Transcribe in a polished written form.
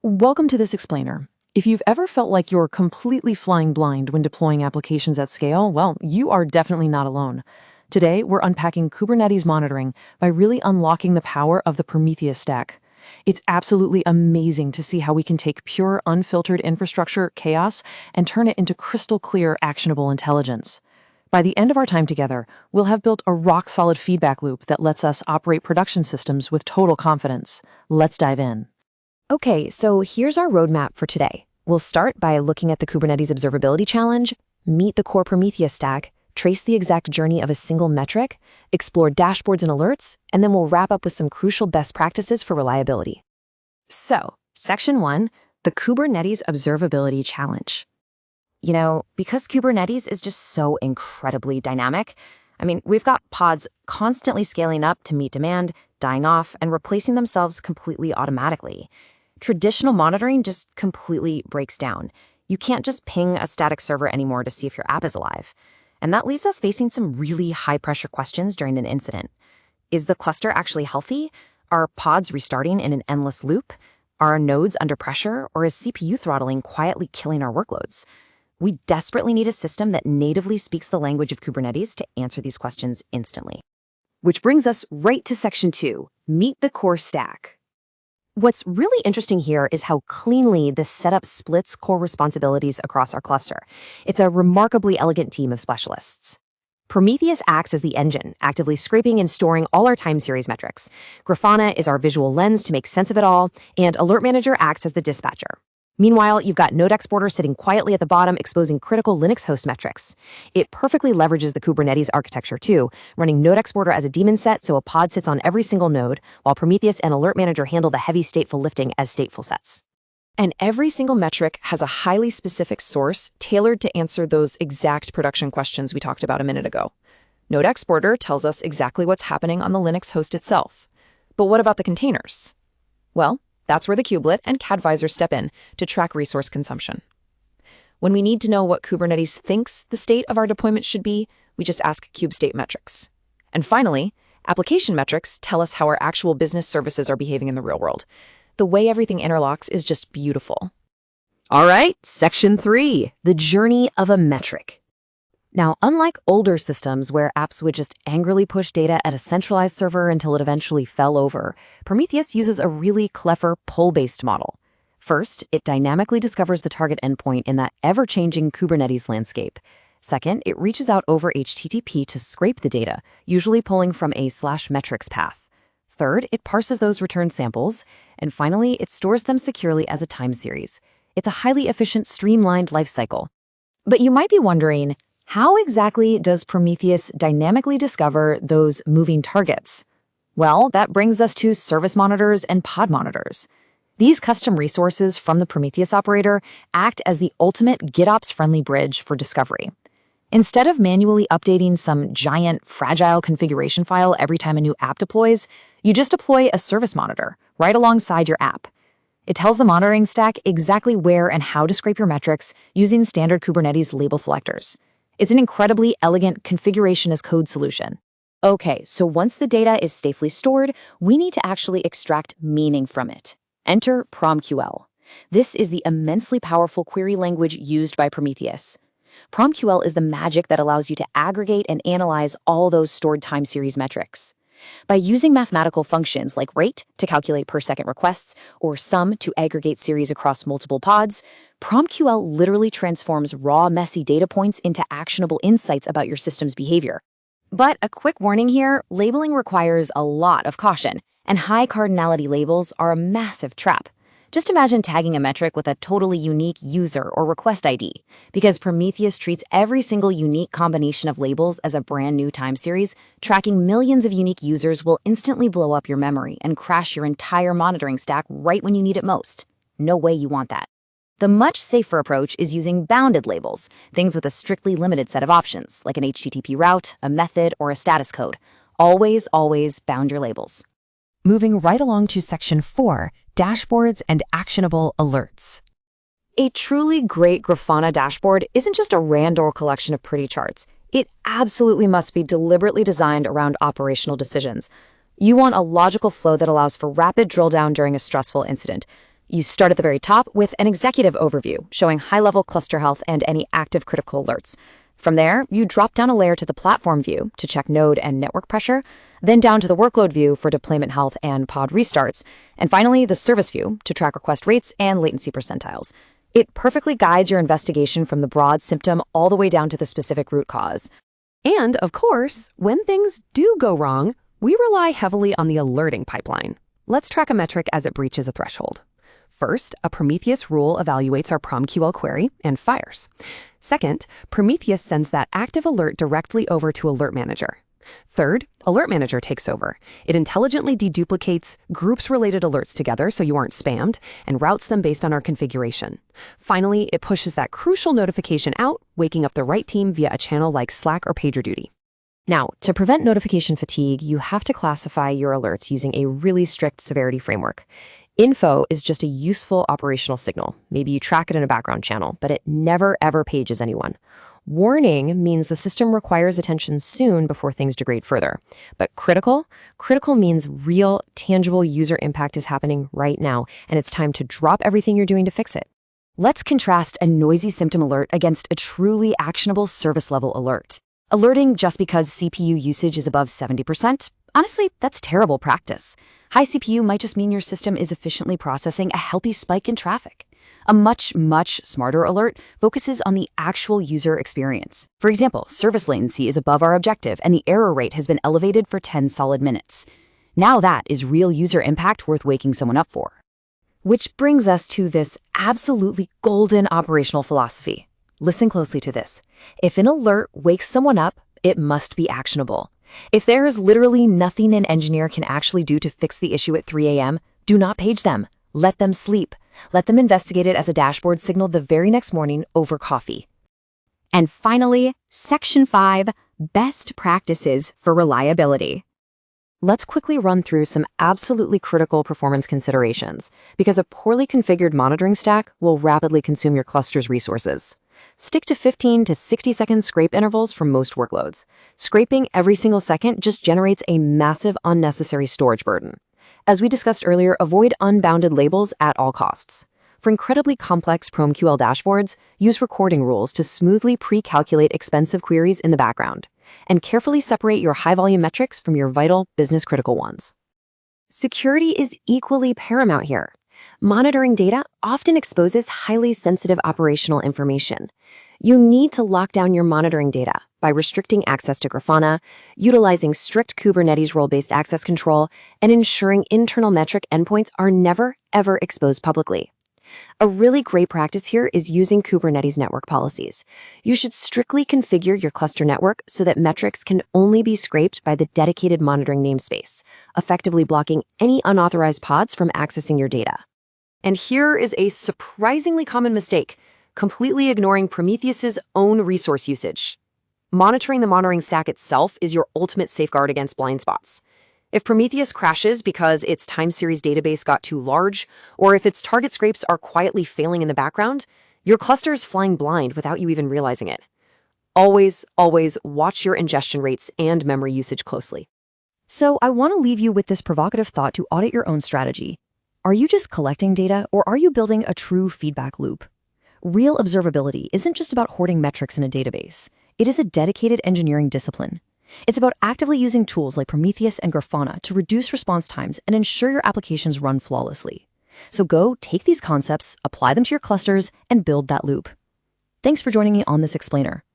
Welcome to this explainer. If you've ever felt like you're completely flying blind when deploying applications at scale, well, you are definitely not alone. Today, we're unpacking Kubernetes monitoring by really unlocking the power of the Prometheus stack. It's absolutely amazing to see how we can take pure, unfiltered infrastructure chaos and turn it into crystal clear, actionable intelligence. By the end of our time together, we'll have built a rock-solid feedback loop that lets us operate production systems with total confidence. Let's dive in. Okay, so here's our roadmap for today. We'll start by looking at the Kubernetes Observability Challenge, meet the core Prometheus stack, trace the exact journey of a single metric, explore dashboards and alerts, and then we'll wrap up with some crucial best practices for reliability. So, Section 1, the Kubernetes Observability Challenge. Because Kubernetes is just so incredibly dynamic, we've got pods constantly scaling up to meet demand, dying off, and replacing themselves completely automatically. Traditional monitoring just completely breaks down. You can't just ping a static server anymore to see if your app is alive. And that leaves us facing some really high-pressure questions during an incident. Is the cluster actually healthy? Are pods restarting in an endless loop? Are our nodes under pressure? Or is CPU throttling quietly killing our workloads? We desperately need a system that natively speaks the language of Kubernetes to answer these questions instantly. Which brings us right to Section 2, meet the core stack. What's really interesting here is how cleanly this setup splits core responsibilities across our cluster. It's a remarkably elegant team of specialists. Prometheus acts as the engine, actively scraping and storing all our time series metrics. Grafana is our visual lens to make sense of it all, and Alert Manager acts as the dispatcher. Meanwhile, you've got Node Exporter sitting quietly at the bottom, exposing critical Linux host metrics. It perfectly leverages the Kubernetes architecture too, running Node Exporter as a daemon set so a pod sits on every single node, while Prometheus and Alert Manager handle the heavy stateful lifting as stateful sets. And every single metric has a highly specific source tailored to answer those exact production questions we talked about a minute ago. Node Exporter tells us exactly what's happening on the Linux host itself. But what about the containers? Well, that's where the kubelet and Cadvisor step in to track resource consumption. When we need to know what Kubernetes thinks the state of our deployment should be, we just ask kube-state-metrics. And finally, application metrics tell us how our actual business services are behaving in the real world. The way everything interlocks is just beautiful. All right, Section 3, the journey of a metric. Now, unlike older systems where apps would just angrily push data at a centralized server until it eventually fell over, Prometheus uses a really clever pull-based model. First, it dynamically discovers the target endpoint in that ever-changing Kubernetes landscape. Second, it reaches out over HTTP to scrape the data, usually pulling from a /metrics path. Third, it parses those return samples. And finally, it stores them securely as a time series. It's a highly efficient, streamlined lifecycle. But you might be wondering, how exactly does Prometheus dynamically discover those moving targets? Well, that brings us to service monitors and pod monitors. These custom resources from the Prometheus operator act as the ultimate GitOps-friendly bridge for discovery. Instead of manually updating some giant, fragile configuration file every time a new app deploys, you just deploy a service monitor right alongside your app. It tells the monitoring stack exactly where and how to scrape your metrics using standard Kubernetes label selectors. It's an incredibly elegant configuration as code solution. Okay, so once the data is safely stored, we need to actually extract meaning from it. Enter PromQL. This is the immensely powerful query language used by Prometheus. PromQL is the magic that allows you to aggregate and analyze all those stored time series metrics. By using mathematical functions like rate to calculate per-second requests or sum to aggregate series across multiple pods, PromQL literally transforms raw, messy data points into actionable insights about your system's behavior. But a quick warning here, labeling requires a lot of caution, and high cardinality labels are a massive trap. Just imagine tagging a metric with a totally unique user or request ID, because Prometheus treats every single unique combination of labels as a brand new time series. Tracking millions of unique users will instantly blow up your memory and crash your entire monitoring stack right when you need it most. No way you want that. The much safer approach is using bounded labels, things with a strictly limited set of options, like an HTTP route, a method, or a status code. Always, always bound your labels. Moving right along to Section 4, dashboards and actionable alerts. A truly great Grafana dashboard isn't just a random collection of pretty charts. It absolutely must be deliberately designed around operational decisions. You want a logical flow that allows for rapid drill down during a stressful incident. You start at the very top with an executive overview showing high-level cluster health and any active critical alerts. From there, you drop down a layer to the platform view to check node and network pressure, then down to the workload view for deployment health and pod restarts, and finally the service view to track request rates and latency percentiles. It perfectly guides your investigation from the broad symptom all the way down to the specific root cause. And, of course, when things do go wrong, we rely heavily on the alerting pipeline. Let's track a metric as it breaches a threshold. First, a Prometheus rule evaluates our PromQL query and fires. Second, Prometheus sends that active alert directly over to Alert Manager. Third, Alert Manager takes over. It intelligently deduplicates groups-related alerts together so you aren't spammed and routes them based on our configuration. Finally, it pushes that crucial notification out, waking up the right team via a channel like Slack or PagerDuty. Now, to prevent notification fatigue, you have to classify your alerts using a really strict severity framework. Info is just a useful operational signal. Maybe you track it in a background channel, but it never ever pages anyone. Warning means the system requires attention soon before things degrade further. But critical means real, tangible user impact is happening right now, and it's time to drop everything you're doing to fix it. Let's contrast a noisy symptom alert against a truly actionable service-level alert. Alerting just because CPU usage is above 70%? Honestly, that's terrible practice. High CPU might just mean your system is efficiently processing a healthy spike in traffic. A much, much smarter alert focuses on the actual user experience. For example, service latency is above our objective and the error rate has been elevated for 10 solid minutes. Now that is real user impact worth waking someone up for. Which brings us to this absolutely golden operational philosophy. Listen closely to this. If an alert wakes someone up, it must be actionable. If there is literally nothing an engineer can actually do to fix the issue at 3 a.m., do not page them. Let them sleep. Let them investigate it as a dashboard signal the very next morning over coffee. And finally, Section 5, Best Practices for Reliability. Let's quickly run through some absolutely critical performance considerations, because a poorly configured monitoring stack will rapidly consume your cluster's resources. Stick to 15 to 60-second scrape intervals for most workloads. Scraping every single second just generates a massive unnecessary storage burden. As we discussed earlier, avoid unbounded labels at all costs. For incredibly complex PromQL dashboards, use recording rules to smoothly pre-calculate expensive queries in the background, and carefully separate your high-volume metrics from your vital, business-critical ones. Security is equally paramount here. Monitoring data often exposes highly sensitive operational information. You need to lock down your monitoring data by restricting access to Grafana, utilizing strict Kubernetes role-based access control, and ensuring internal metric endpoints are never, ever exposed publicly. A really great practice here is using Kubernetes network policies. You should strictly configure your cluster network so that metrics can only be scraped by the dedicated monitoring namespace, effectively blocking any unauthorized pods from accessing your data. And here is a surprisingly common mistake, completely ignoring Prometheus's own resource usage. Monitoring the monitoring stack itself is your ultimate safeguard against blind spots. If Prometheus crashes because its time series database got too large, or if its target scrapes are quietly failing in the background, your cluster is flying blind without you even realizing it. Always, always watch your ingestion rates and memory usage closely. So I want to leave you with this provocative thought to audit your own strategy. Are you just collecting data, or are you building a true feedback loop? Real observability isn't just about hoarding metrics in a database. It is a dedicated engineering discipline. It's about actively using tools like Prometheus and Grafana to reduce response times and ensure your applications run flawlessly. So go take these concepts, apply them to your clusters, and build that loop. Thanks for joining me on this explainer.